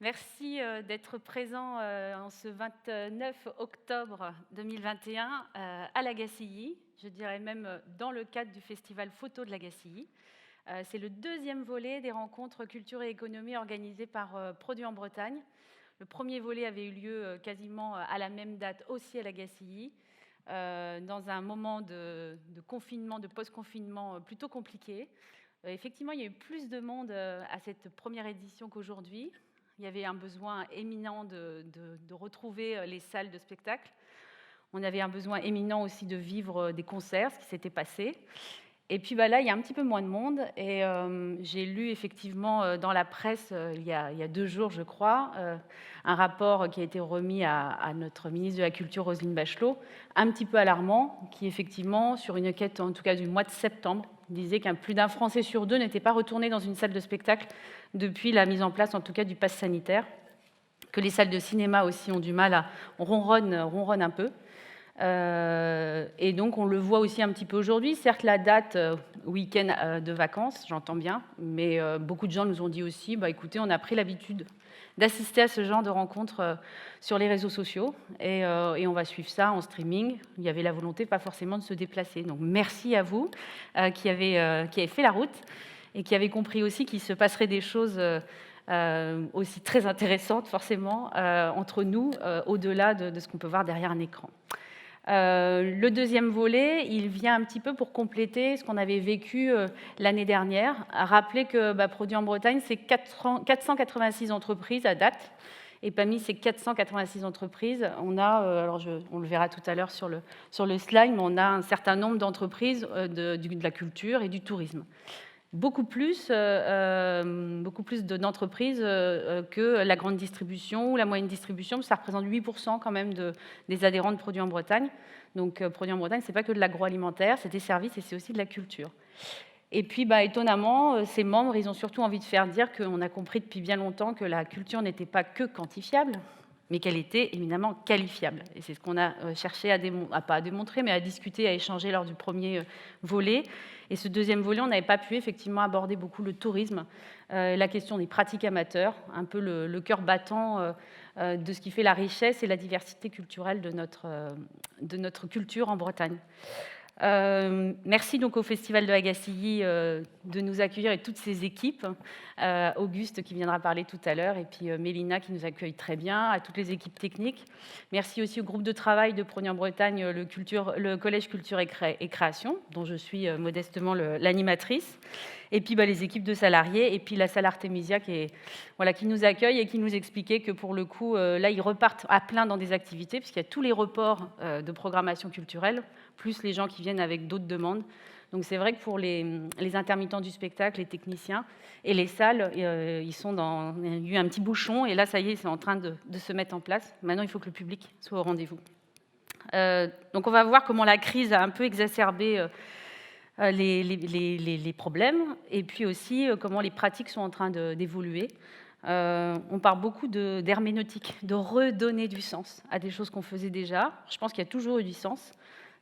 Merci d'être présent en ce 29 octobre 2021 à la Gacilly, je dirais même dans le cadre du festival photo de la Gacilly. C'est le deuxième volet des rencontres culture et économie organisées par Produits en Bretagne. Le premier volet avait eu lieu quasiment à la même date aussi à la Gacilly, dans un moment de confinement, de post-confinement plutôt compliqué. Effectivement, il y a eu plus de monde à cette première édition qu'aujourd'hui. Il y avait un besoin éminent de retrouver les salles de spectacle. On avait un besoin éminent aussi de vivre des concerts, ce qui s'était passé. Et puis là, il y a un petit peu moins de monde. Et j'ai lu effectivement dans la presse, il y a 2 jours, je crois, un rapport qui a été remis à notre ministre de la Culture, Roselyne Bachelot, un petit peu alarmant, qui effectivement, sur une enquête en tout cas du mois de septembre, disait qu'un plus d'un Français sur 2 n'était pas retourné dans une salle de spectacle depuis la mise en place, en tout cas, du pass sanitaire, que les salles de cinéma aussi ont du mal à ronronne un peu. Et donc, on le voit aussi un petit peu aujourd'hui. Certes, la date, week-end de vacances, j'entends bien, mais beaucoup de gens nous ont dit aussi, écoutez, on a pris l'habitude d'assister à ce genre de rencontres sur les réseaux sociaux, et on va suivre ça en streaming. Il y avait la volonté, pas forcément, de se déplacer. Donc, merci à vous qui avez fait la route et qui avez compris aussi qu'il se passerait des choses aussi très intéressantes, forcément, entre nous, au-delà de ce qu'on peut voir derrière un écran. Le deuxième volet, il vient un petit peu pour compléter ce qu'on avait vécu l'année dernière. À rappeler que Produits en Bretagne, c'est 486 entreprises à date. Et parmi ces 486 entreprises, on a, on le verra tout à l'heure sur le slide, mais on a un certain nombre d'entreprises de la culture et du tourisme. Beaucoup plus d'entreprises que la grande distribution ou la moyenne distribution, ça représente 8% quand même des adhérents de Produits en Bretagne. Donc Produits en Bretagne, ce n'est pas que de l'agroalimentaire, c'est des services et c'est aussi de la culture. Et puis étonnamment, ces membres, ils ont surtout envie de faire dire qu'on a compris depuis bien longtemps que la culture n'était pas que quantifiable, mais qu'elle était éminemment qualifiable. Et c'est ce qu'on a cherché pas à démontrer, mais à discuter, à échanger lors du premier volet. Et ce deuxième volet, on n'avait pas pu effectivement aborder beaucoup le tourisme, la question des pratiques amateurs, un peu le cœur battant de ce qui fait la richesse et la diversité culturelle de notre culture en Bretagne. Merci donc au Festival de la Gacilly de nous accueillir et toutes ses équipes. Auguste qui viendra parler tout à l'heure et puis Mélina qui nous accueille très bien, à toutes les équipes techniques. Merci aussi au groupe de travail de Produits en Bretagne, le Collège Culture et Création, dont je suis modestement l'animatrice. Et puis les équipes de salariés et puis la salle Artemisia qui nous accueille et qui nous expliquait que pour le coup, là, ils repartent à plein dans des activités puisqu'il y a tous les reports de programmation culturelle, plus les gens qui viennent avec d'autres demandes. Donc c'est vrai que pour les intermittents du spectacle, les techniciens et les salles, il y a eu un petit bouchon et là, ça y est, c'est en train de se mettre en place. Maintenant, il faut que le public soit au rendez-vous. Donc on va voir comment la crise a un peu exacerbé les problèmes et puis aussi comment les pratiques sont en train d'évoluer. On parle beaucoup d'herméneutique, de redonner du sens à des choses qu'on faisait déjà. Je pense qu'il y a toujours eu du sens.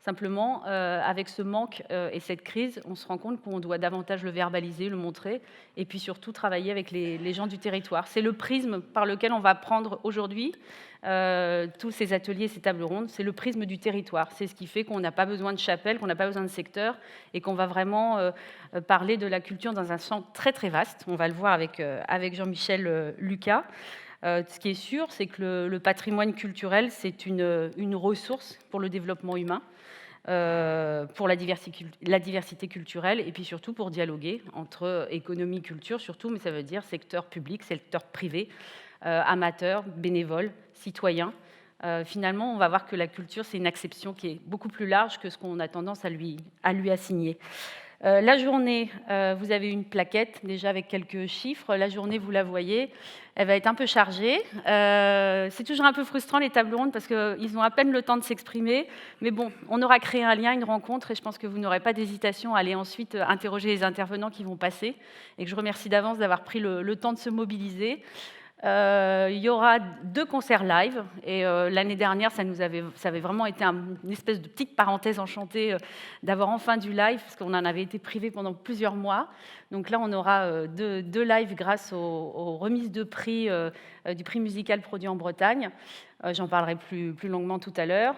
Simplement, avec ce manque et cette crise, on se rend compte qu'on doit davantage le verbaliser, le montrer, et puis surtout travailler avec les gens du territoire. C'est le prisme par lequel on va prendre aujourd'hui tous ces ateliers, ces tables rondes, c'est le prisme du territoire. C'est ce qui fait qu'on n'a pas besoin de chapelle, qu'on n'a pas besoin de secteur, et qu'on va vraiment parler de la culture dans un champ très très vaste. On va le voir avec Jean-Michel Lucas. Ce qui est sûr, c'est que le patrimoine culturel, c'est une ressource pour le développement humain, pour la diversité culturelle et puis surtout pour dialoguer entre économie et culture, surtout, mais ça veut dire secteur public, secteur privé, amateurs, bénévoles, citoyens. Finalement, on va voir que la culture, c'est une acception qui est beaucoup plus large que ce qu'on a tendance à lui assigner. La journée, vous avez une plaquette déjà avec quelques chiffres. La journée, vous la voyez, elle va être un peu chargée. C'est toujours un peu frustrant les tables rondes parce qu'ils ont à peine le temps de s'exprimer. Mais bon, on aura créé un lien, une rencontre et je pense que vous n'aurez pas d'hésitation à aller ensuite interroger les intervenants qui vont passer et que je remercie d'avance d'avoir pris le temps de se mobiliser. Il y aura 2 concerts live et l'année dernière, ça avait vraiment été une espèce de petite parenthèse enchantée d'avoir enfin du live, parce qu'on en avait été privé pendant plusieurs mois. Donc là, on aura deux lives grâce aux remises de prix du prix musical produit en Bretagne. J'en parlerai plus longuement tout à l'heure.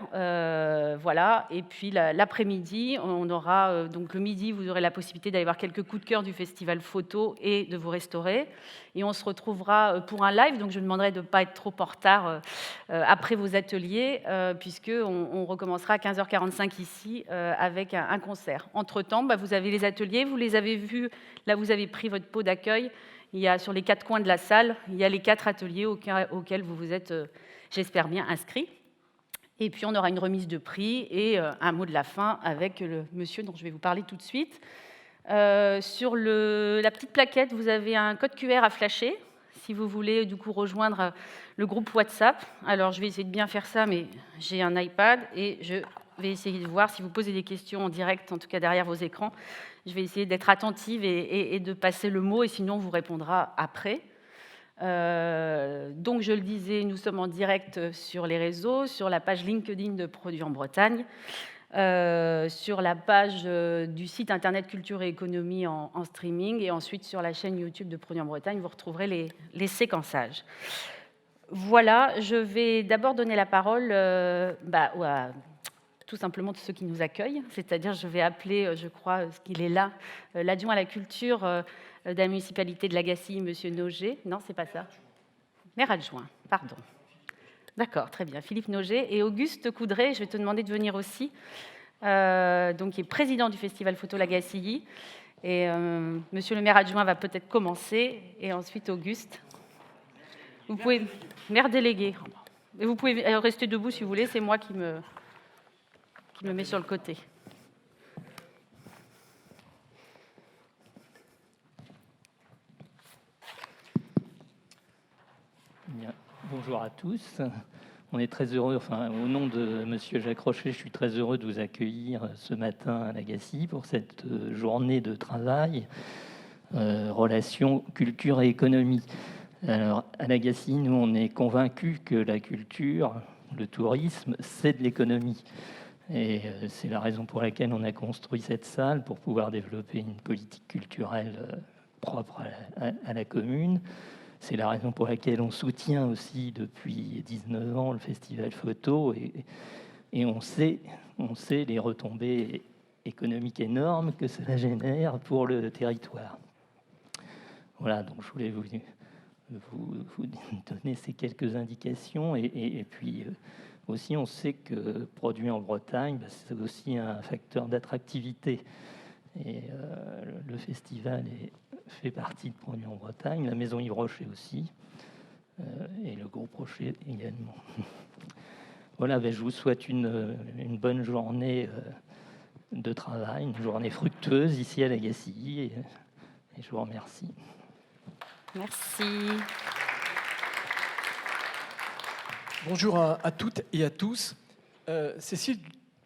Voilà. Et puis l'après-midi, on aura donc le midi, vous aurez la possibilité d'aller voir quelques coups de cœur du festival photo et de vous restaurer. Et on se retrouvera pour un live, donc je demanderai de ne pas être trop en retard après vos ateliers, puisqu'on recommencera à 15h45 ici avec un concert. Entre-temps, vous avez les ateliers, vous les avez vus, là vous avez pris votre pot d'accueil. Il y a sur les 4 coins de la salle, il y a les 4 ateliers auxquels vous vous êtes, j'espère bien, inscrits. Et puis on aura une remise de prix et un mot de la fin avec le monsieur dont je vais vous parler tout de suite. Sur la petite plaquette, vous avez un code QR à flasher si vous voulez du coup rejoindre le groupe WhatsApp. Alors je vais essayer de bien faire ça, mais j'ai un iPad et je vais essayer de voir si vous posez des questions en direct, en tout cas derrière vos écrans. Je vais essayer d'être attentive et de passer le mot, et sinon on vous répondra après. Donc je le disais, nous sommes en direct sur les réseaux, sur la page LinkedIn de Produits en Bretagne, sur la page du site internet Culture et Économie en streaming, et ensuite sur la chaîne YouTube de Produits en Bretagne, vous retrouverez les séquençages. Voilà, je vais d'abord donner la parole tout simplement de ceux qui nous accueillent, c'est-à-dire je vais appeler, je crois qu'il est là, l'adjoint à la culture de la municipalité de Lagacilly, M. Noger. Non, c'est pas ça. Maire adjoint, pardon. D'accord, très bien. Philippe Noger et Auguste Coudray, je vais te demander de venir aussi, donc qui est président du Festival Photo Lagacilly. Et monsieur le maire adjoint va peut-être commencer, et ensuite Auguste. Vous pouvez, maire délégué. Et vous pouvez rester debout si vous voulez, c'est moi qui me mets sur le côté. Bien. Bonjour à tous. On est très heureux, au nom de Monsieur Jacques Rochet, je suis très heureux de vous accueillir ce matin à Lagacilly pour cette journée de travail, relations culture et économie. Alors, à Lagacilly, nous, on est convaincus que la culture, le tourisme, c'est de l'économie. Et c'est la raison pour laquelle on a construit cette salle, pour pouvoir développer une politique culturelle propre à la commune. C'est la raison pour laquelle on soutient aussi depuis 19 ans le festival photo, et on sait les retombées économiques énormes que cela génère pour le territoire. Voilà, donc je voulais vous donner ces quelques indications, et puis aussi on sait que Produits en Bretagne, c'est aussi un facteur d'attractivité, et le festival fait partie de Produits en Bretagne, la maison Yves Rocher aussi, et le groupe Rocher également. Voilà, je vous souhaite une bonne journée de travail, une journée fructueuse ici à Lagacilly, et je vous remercie. Merci. Bonjour à toutes et à tous. Cécile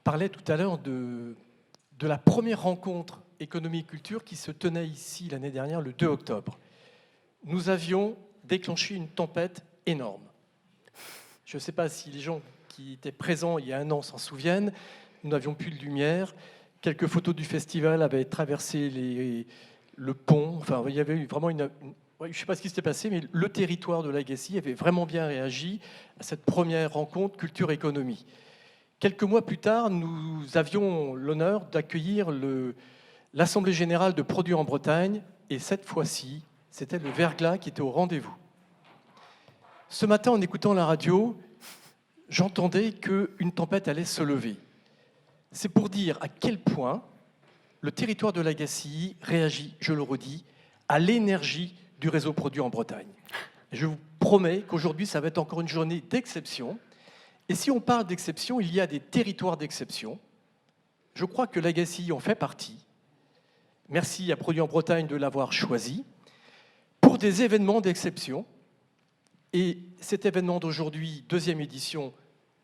parlait tout à l'heure de la première rencontre économie et culture qui se tenait ici l'année dernière, le 2 octobre. Nous avions déclenché une tempête énorme. Je ne sais pas si les gens qui étaient présents il y a un an s'en souviennent. Nous n'avions plus de lumière. Quelques photos du festival avaient traversé le pont. Enfin, il y avait eu vraiment je ne sais pas ce qui s'était passé, mais le territoire de Lagacilly avait vraiment bien réagi à cette première rencontre culture-économie. Quelques mois plus tard, nous avions l'honneur d'accueillir l'Assemblée générale de Produits en Bretagne, et cette fois-ci, c'était le verglas qui était au rendez-vous. Ce matin, en écoutant la radio, j'entendais qu'une tempête allait se lever. C'est pour dire à quel point le territoire de Lagacilly réagit, je le redis, à l'énergie du réseau Produits en Bretagne. Je vous promets qu'aujourd'hui, ça va être encore une journée d'exception. Et si on parle d'exception, il y a des territoires d'exception. Je crois que Lagacilly en fait partie. Merci à Produits en Bretagne de l'avoir choisi pour des événements d'exception. Et cet événement d'aujourd'hui, deuxième édition,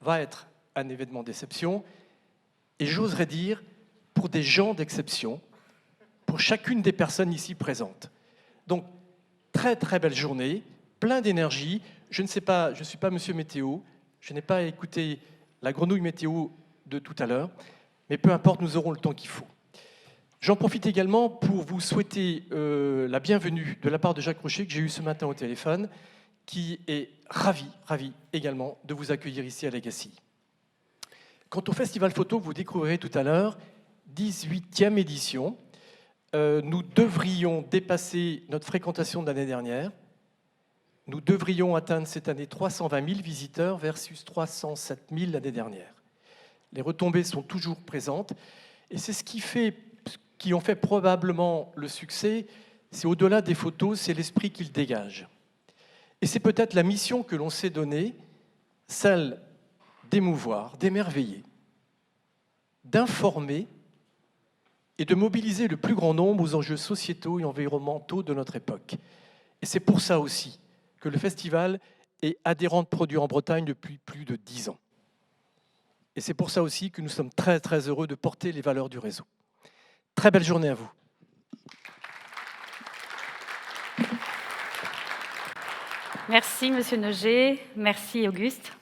va être un événement d'exception. Et j'oserais dire, pour des gens d'exception, pour chacune des personnes ici présentes. Donc, très très belle journée. plein d'énergie. Je ne sais pas, je ne suis pas monsieur météo, je n'ai pas écouté la grenouille météo de tout à l'heure, mais peu importe, nous aurons le temps qu'il faut. J'en profite également pour vous souhaiter la bienvenue de la part de Jacques Rochet, que j'ai eu ce matin au téléphone, qui est ravi également de vous accueillir ici à Legacy. Quant au Festival Photo, vous découvrirez tout à l'heure, 18e édition. Nous devrions dépasser notre fréquentation de l'année dernière. Nous devrions atteindre cette année 320 000 visiteurs versus 307 000 l'année dernière. Les retombées sont toujours présentes et c'est ce qui en fait probablement le succès. C'est au-delà des photos, c'est l'esprit qu'ils dégagent. Et c'est peut-être la mission que l'on s'est donnée, celle d'émouvoir, d'émerveiller, d'informer et de mobiliser le plus grand nombre aux enjeux sociétaux et environnementaux de notre époque. Et c'est pour ça aussi que le festival est adhérent de Produits en Bretagne depuis plus de 10 ans. Et c'est pour ça aussi que nous sommes très heureux de porter les valeurs du réseau. Très belle journée à vous. Merci Monsieur Noger, merci Auguste.